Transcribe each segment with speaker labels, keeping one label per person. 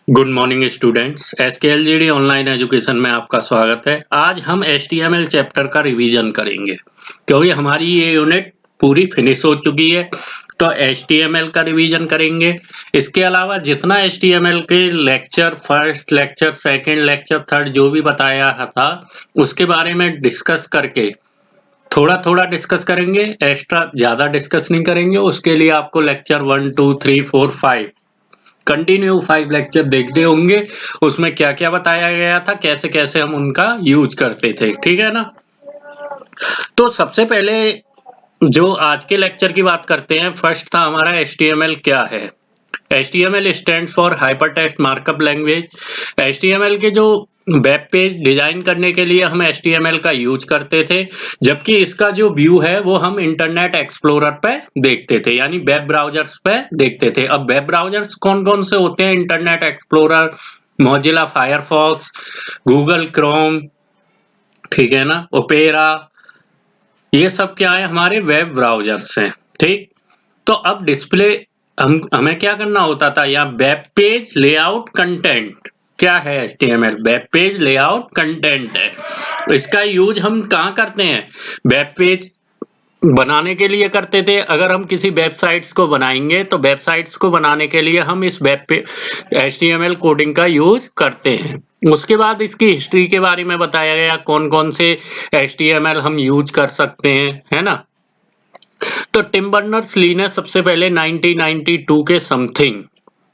Speaker 1: Good morning students. SKLGD online education में आपका स्वागत है। आज हम एचटीएमएल चैप्टर का रिवीजन करेंगे क्योंकि हमारी ये यूनिट पूरी फिनिश हो चुकी है। तो एचटीएमएल का रिवीजन करेंगे। इसके अलावा जितना एचटीएमएल के lecture first, lecture second, lecture third जो भी बताया था उसके बारे में डिस्कस करके थोड़ा थोड़ा डिस्कस करेंगे। एक्स्ट्रा ज्यादा डिस्कस नहीं करेंगे। उसके लिए आपको लेक्चर 1, 2, 3, 4, 5 कंटिन्यू 5 लेक्चर देखते होंगे। उसमें क्या क्या बताया गया था, कैसे कैसे हम उनका यूज करते थे, ठीक है ना। तो सबसे पहले जो आज के लेक्चर की बात करते हैं, फर्स्ट था हमारा HTML क्या है। HTML stand for hyper text markup language. HTML के जो वेब पेज डिजाइन करने के लिए हम HTML का यूज करते थे, जबकि इसका जो व्यू है वो हम इंटरनेट एक्सप्लोरर पे देखते थे, यानी वेब ब्राउजर्स पे देखते थे। अब वेब ब्राउजर्स कौन कौन से होते हैं? Internet explorer, Mozilla Firefox, Google Chrome, ठीक है ना, ओपेरा, ये सब क्या है? हमारे वेब ब्राउजर्स हैं, ठीक। तो अब डिस्प्ले हमें क्या करना होता था? या वेब पेज लेआउट कंटेंट क्या है? HTML web page layout content है। इसका यूज हम कहाँ करते हैं? वेब पेज बनाने के लिए करते थे। अगर हम किसी वेबसाइट्स को बनाएंगे तो वेबसाइट्स को बनाने के लिए हम इस वेब पे HTML कोडिंग का यूज करते हैं। उसके बाद इसकी हिस्ट्री के बारे में बताया गया, कौन कौन से HTML हम यूज कर सकते हैं, है ना। तो टिम बर्नर्स-ली ने सबसे पहले 1992 के समथिंग,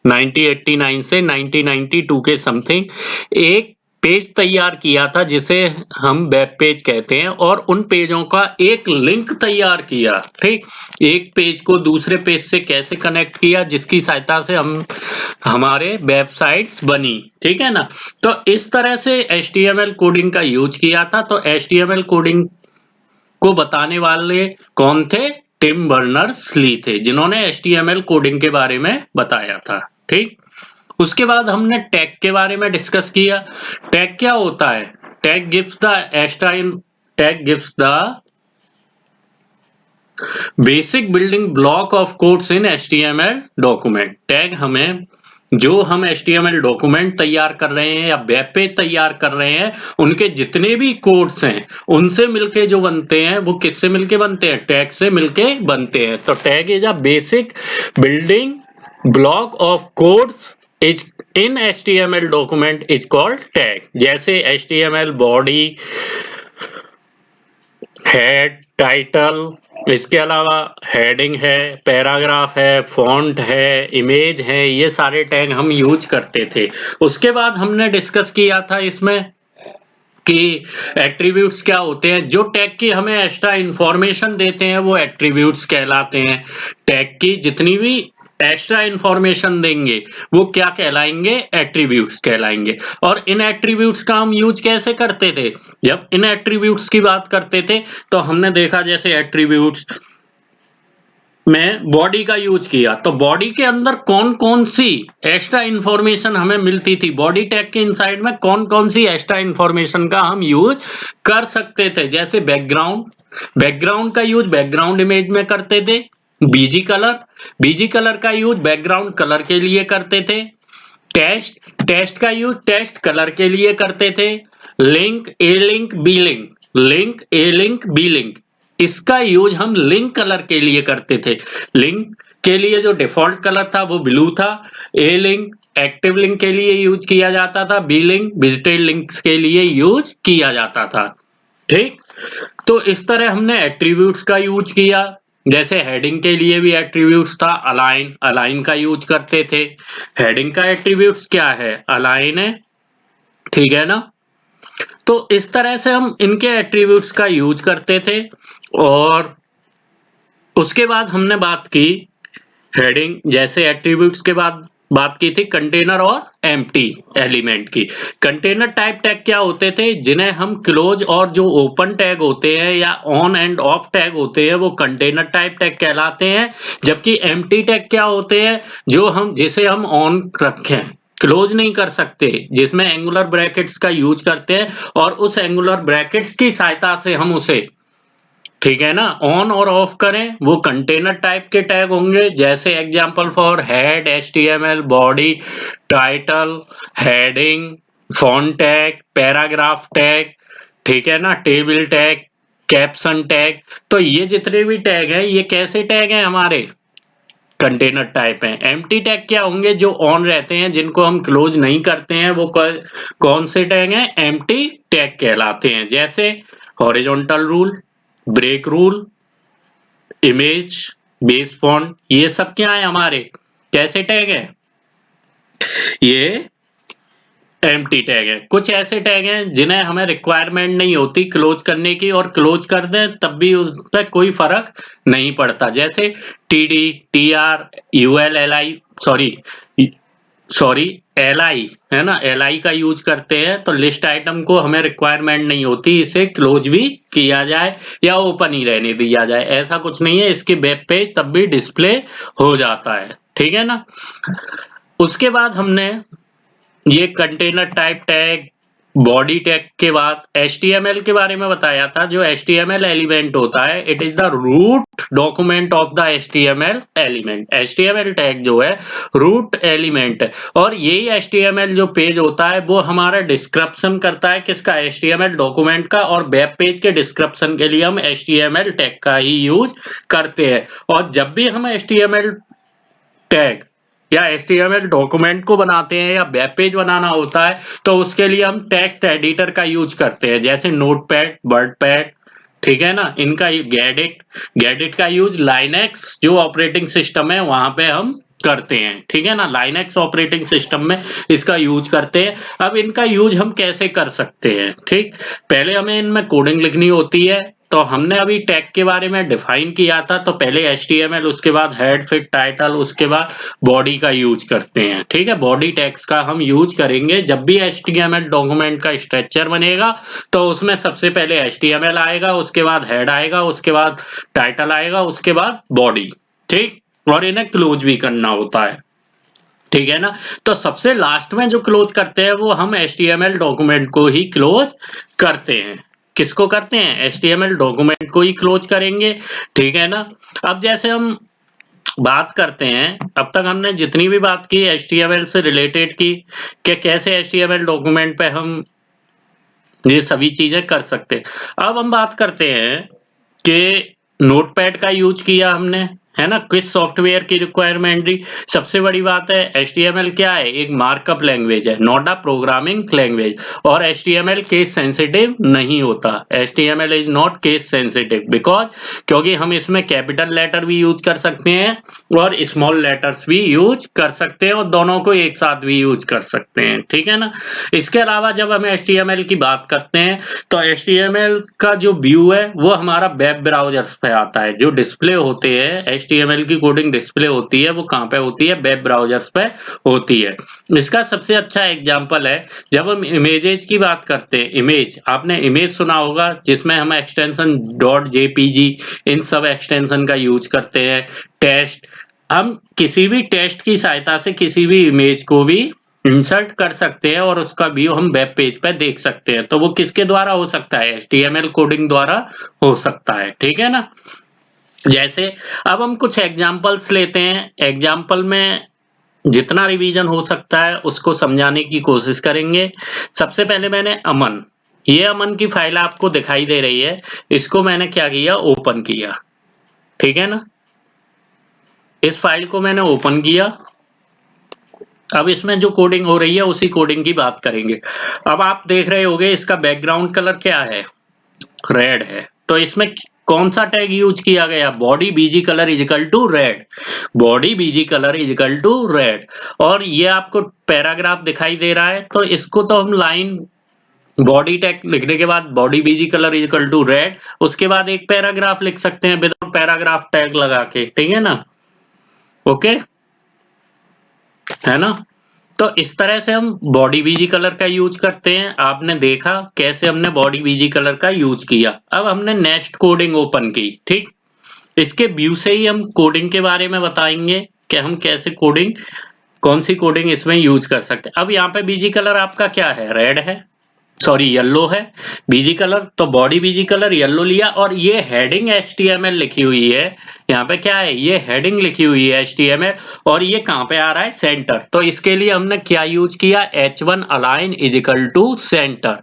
Speaker 1: 1989 से 1992 के समथिंग एक पेज तैयार किया था जिसे हम वेब पेज कहते हैं, और उन पेजों का एक लिंक तैयार किया, ठीक। एक पेज को दूसरे पेज से कैसे कनेक्ट किया, जिसकी सहायता से हम हमारे वेबसाइट्स बनी, ठीक है ना। तो इस तरह से HTML कोडिंग का यूज किया था। तो HTML कोडिंग को बताने वाले कौन थे? टिम बर्नर्स-ली थे, जिन्होंने HTML कोडिंग के बारे में बताया था, ठीक। उसके बाद हमने टैग के बारे में डिस्कस किया। टैग क्या होता है? Tag gives the basic building block of codes in HTML document. Tag हमें जो हम HTML डॉक्यूमेंट तैयार कर रहे हैं या वेब पेज तैयार कर रहे हैं, उनके जितने भी कोड्स हैं उनसे मिलके जो बनते हैं, वो किससे मिलके बनते हैं? टैग से मिलके बनते हैं। तो tag is a basic building block of codes is in HTML document is called tag. जैसे HTML बॉडी, हेड, टाइटल, इसके अलावा हेडिंग है, पैराग्राफ है, फॉन्ट है, इमेज है, ये सारे टैग हम यूज करते थे। उसके बाद हमने डिस्कस किया था इसमें कि एट्रीब्यूट्स क्या होते हैं। जो टैग की हमें एक्स्ट्रा इंफॉर्मेशन देते हैं वो एट्रीब्यूट्स कहलाते हैं। टैग की जितनी भी एक्स्ट्रा इंफॉर्मेशन देंगे वो क्या कहलाएंगे? एट्रीब्यूट्स कहलाएंगे। और इन एट्रीब्यूट्स का हम यूज कैसे करते थे? जब इन एट्रीब्यूट्स की बात करते थे तो हमने देखा जैसे एट्रीब्यूट्स में बॉडी का यूज किया, तो बॉडी के अंदर कौन कौन सी एक्स्ट्रा इंफॉर्मेशन हमें मिलती थी, बॉडी टैग के इनसाइड में कौन कौन सी एक्स्ट्रा इंफॉर्मेशन का हम यूज कर सकते थे। जैसे बैकग्राउंड, बैकग्राउंड का यूज बैकग्राउंड इमेज में करते थे। बीजी कलर, बीजी कलर का यूज बैकग्राउंड कलर के लिए करते थे। टेस्ट, टेस्ट का यूज टेस्ट कलर के लिए करते थे। लिंक, ए लिंक, बी लिंक, लिंक, ए लिंक, बी लिंक, इसका यूज हम लिंक कलर के लिए करते थे। लिंक के लिए जो डिफॉल्ट कलर था वो ब्लू था। ए लिंक एक्टिव लिंक के लिए यूज किया जाता था। बी लिंक विजिटेड लिंक्स के लिए यूज किया जाता था, ठीक। तो इस तरह हमने एट्रीब्यूट्स का यूज किया। जैसे हेडिंग के लिए भी एट्रीब्यूट्स था। अलाइन, अलाइन का यूज करते थे। हेडिंग का एट्रीब्यूट्स क्या है? अलाइन है, ठीक है ना। तो इस तरह से हम इनके एट्रीब्यूट्स का यूज करते थे। और उसके बाद हमने बात की हेडिंग जैसे एट्रीब्यूट्स के बाद बात की थी कंटेनर और एम्प्टी एलिमेंट की। कंटेनर टाइप टैग क्या होते थे? जिन्हें हम क्लोज और जो ओपन टैग होते हैं या ऑन एंड ऑफ टैग होते हैं वो कंटेनर टाइप टैग कहलाते हैं। जबकि एम्प्टी टैग क्या होते हैं? जो हम जिसे हम ऑन रखें, क्लोज नहीं कर सकते, जिसमें एंगुलर ब्रैकेट्स का यूज करते हैं और उस एंगुलर ब्रैकेट्स की सहायता से हम उसे, ठीक है ना, ऑन और ऑफ करें, वो कंटेनर टाइप के टैग होंगे। जैसे example for head HTML, body title, heading, font tag, paragraph tag, ठीक है ना, टेबल टैग, कैप्शन टैग। तो ये जितने भी टैग हैं ये कैसे टैग हैं, हमारे कंटेनर टाइप हैं। एम्प्टी टैग क्या होंगे, जो ऑन रहते हैं, जिनको हम क्लोज नहीं करते हैं, वो कौन से टैग हैं, एम्प्टी टैग कहलाते हैं। जैसे horizontal rule, break rule, image, base font, ये सब क्या है, हमारे कैसे टैग है, ये एम्प्टी टैग है। कुछ ऐसे टैग हैं जिन्हें हमें रिक्वायरमेंट नहीं होती क्लोज करने की, और क्लोज कर दें तब भी उस पर कोई फर्क नहीं पड़ता। जैसे टीडी, टीआर, यूएलएलआई, सॉरी एलआई, है ना, एलआई का यूज करते हैं। तो लिस्ट आइटम को हमें रिक्वायरमेंट नहीं होती इसे क्लोज भी किया जाए या ओपन ही रहने दिया जाए, ऐसा कुछ नहीं है। इसके वेब पेज तब भी डिस्प्ले हो जाता है, ठीक है ना। उसके बाद हमने ये container type tag, body tag के बाद HTML के बारे में बताया था। जो HTML एलिमेंट होता है, it is the root document of the HTML element. HTML tag जो है रूट एलिमेंट है, और यही HTML जो पेज होता है वो हमारा डिस्क्रिप्शन करता है किसका, HTML डॉक्यूमेंट का। और वेब पेज के डिस्क्रिप्शन के लिए हम HTML टैग का ही यूज करते हैं। और जब भी हम HTML टैग या HTML डॉक्यूमेंट को बनाते हैं या वेब पेज बनाना होता है, तो उसके लिए हम टेक्स्ट एडिटर का यूज करते हैं, जैसे नोटपैड, वर्डपैड, ठीक है ना। इनका गेडिट का यूज लाइनेक्स जो ऑपरेटिंग सिस्टम है वहां पे हम करते हैं, ठीक है ना। लाइनेक्स ऑपरेटिंग सिस्टम में इसका यूज करते हैं। अब इनका यूज हम कैसे कर सकते हैं, ठीक, पहले हमें इनमें कोडिंग लिखनी होती है। तो हमने अभी टैग के बारे में डिफाइन किया था, तो पहले HTML, उसके बाद हेड, फिर टाइटल, उसके बाद बॉडी का यूज करते हैं, ठीक है। बॉडी टैग्स का हम यूज करेंगे जब भी HTML डॉक्यूमेंट का स्ट्रक्चर बनेगा, तो उसमें सबसे पहले HTML आएगा, उसके बाद हेड आएगा, उसके बाद टाइटल आएगा, उसके बाद बॉडी, ठीक। और इन्हें क्लोज भी करना होता है, ठीक है ना। तो सबसे लास्ट में जो क्लोज करते हैं वो हम HTML डॉक्यूमेंट को ही क्लोज करते हैं। किसको करते हैं, HTML डॉक्यूमेंट को ही क्लोज करेंगे, ठीक है ना। अब जैसे हम बात करते हैं, अब तक हमने जितनी भी बात की HTML से रिलेटेड की, कि कैसे HTML डॉक्यूमेंट पे हम ये सभी चीजें कर सकते हैं। अब हम बात करते हैं कि नोटपैड का यूज किया हमने, है ना, किस सॉफ्टवेयर की रिक्वायरमेंट दी। सबसे बड़ी बात है, HTML क्या है, एक मार्कअप लैंग्वेज है, नॉट अ प्रोग्रामिंग लैंग्वेज। और HTML केस सेंसिटिव नहीं होता। HTML is not case sensitive because, क्योंकि हम इसमें कैपिटल लेटर भी यूज कर सकते हैं और स्मॉल लेटर्स भी यूज कर सकते हैं, और दोनों को एक साथ भी यूज कर सकते हैं, ठीक है ना। इसके अलावा जब हम HTML की बात करते हैं, तो HTML का जो व्यू है वो हमारा वेब ब्राउजर पे आता है। जो डिस्प्ले होते हैं, HTML की कोडिंग डिस्प्ले होती है, वो कहाँ पे होती है, वेब ब्राउजर्स पे होती है। इसका सबसे अच्छा एग्जांपल है जब हम इमेजेस की बात करते हैं। इमेज, आपने इमेज सुना होगा, जिसमें हम एक्सटेंशन .jpg, इन सब एक्सटेंशन का यूज करते हैं। टेस्ट, हम किसी भी टेस्ट की सहायता से किसी भी इमेज को भी इंसर्ट कर सकते हैं, और उसका व्यू हम वेब पेज पे देख सकते हैं। तो वो किसके द्वारा हो सकता है, HTML कोडिंग द्वारा हो सकता है, ठीक है ना। जैसे अब हम कुछ एग्जांपल्स लेते हैं, एग्जांपल में जितना रिवीजन हो सकता है उसको समझाने की कोशिश करेंगे। सबसे पहले मैंने अमन, ये अमन की फाइल आपको दिखाई दे रही है, इसको मैंने क्या किया, ओपन किया, ठीक है ना। इस फाइल को मैंने ओपन किया। अब इसमें जो कोडिंग हो रही है उसी कोडिंग की बात करेंगे। अब आप देख रहे होंगे इसका बैकग्राउंड कलर क्या है, रेड है। तो इसमें कौन सा टैग यूज किया गया, body BG colour is equal to red, body BG colour is equal to red. और ये आपको पैराग्राफ दिखाई दे रहा है, तो इसको तो हम लाइन बॉडी टैग लिखने के बाद body BG colour is equal to red, उसके बाद एक पैराग्राफ लिख सकते हैं विदाउट पैराग्राफ टैग लगा के, ठीक है ना, ओके, है ना। तो इस तरह से हम बॉडी बीजी कलर का यूज करते हैं। आपने देखा कैसे हमने बॉडी बीजी कलर का यूज किया। अब हमने नेक्स्ट कोडिंग ओपन की, ठीक। इसके व्यू से ही हम कोडिंग के बारे में बताएंगे कि हम कैसे कोडिंग, कौन सी कोडिंग इसमें यूज कर सकते हैं। अब यहाँ पे बीजी कलर आपका क्या है, रेड है, सॉरी येलो है बीजी कलर, तो बॉडी बीजी कलर येलो लिया, और ये हेडिंग HTML लिखी हुई है। यहाँ पे क्या है, ये हेडिंग लिखी हुई है HTML, और ये कहाँ पे आ रहा है, सेंटर। तो इसके लिए हमने क्या यूज किया, H1 align is equal to centre.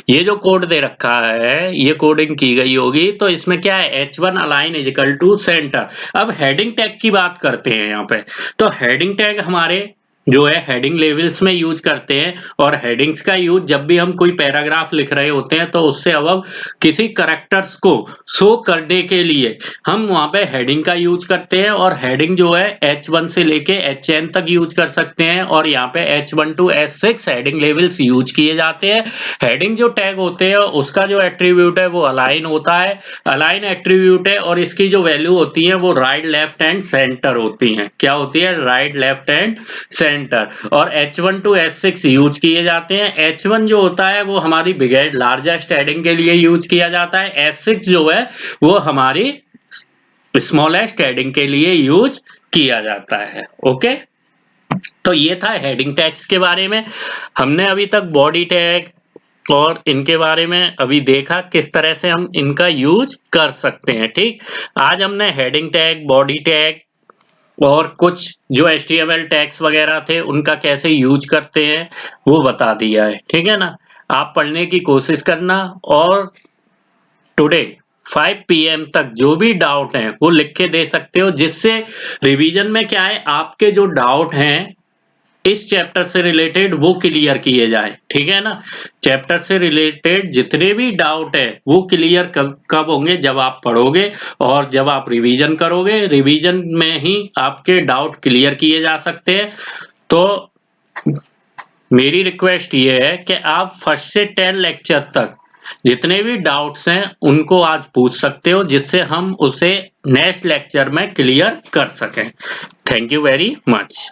Speaker 1: ये जो कोड दे रखा है, ये कोडिंग की गई होगी, तो इसमें क्या है, H1 align is equal to centre. अब हेडिंग टैग की बात करते हैं यहाँ पे। तो हेडिंग टैग हमारे जो है हेडिंग लेवल्स में यूज करते हैं, और हेडिंग्स का यूज जब भी हम कोई पैराग्राफ लिख रहे होते हैं तो उससे अब किसी करैक्टर्स को शो करने के लिए हम वहां पे हेडिंग का यूज करते हैं। और हेडिंग जो है H1 से लेके HN तक यूज कर सकते हैं, और यहाँ पे H1 to H6 heading levels use किए जाते हैं। हेडिंग जो टैग होते हैं उसका जो एट्रीब्यूट है वो अलाइन होता है, अलाइन एट्रीब्यूट है, और इसकी जो वैल्यू होती है वो राइट लेफ्ट एंड सेंटर होती है। क्या होती है, राइट लेफ्ट एंड सेंटर। और H1 to H6 यूज किए जाते हैं। H1 जो होता है वो हमारी बिगेस्ट लार्जेस्ट हेडिंग के लिए यूज किया जाता है। H6 जो है वो हमारी स्मॉलेस्ट हेडिंग के लिए यूज किया जाता है। ओके, तो ये था हेडिंग टैग्स के बारे में। हमने अभी तक बॉडी टैग और इनके बारे में अभी देखा किस तरह से हम इनका यूज कर सकते हैं। ठीक, आज हमने हेडिंग टैग, बॉडी टैग और कुछ जो HTML टैग्स वगैरह थे उनका कैसे यूज करते हैं वो बता दिया है। ठीक है ना, आप पढ़ने की कोशिश करना, और टुडे 5 PM तक जो भी डाउट हैं वो लिख के दे सकते हो, जिससे रिवीजन में क्या है, आपके जो डाउट हैं इस चैप्टर से रिलेटेड वो क्लियर किए जाए। ठीक है ना, चैप्टर से रिलेटेड जितने भी डाउट है वो क्लियर कब कब होंगे, जब आप पढ़ोगे और जब आप रिवीजन करोगे। रिवीजन में ही आपके डाउट क्लियर किए जा सकते हैं। तो मेरी रिक्वेस्ट ये है कि आप फर्स्ट से 10 लेक्चर तक जितने भी डाउट्स हैं उनको आज पूछ सकते हो, जिससे हम उसे नेक्स्ट लेक्चर में क्लियर कर सकें। Thank you very much.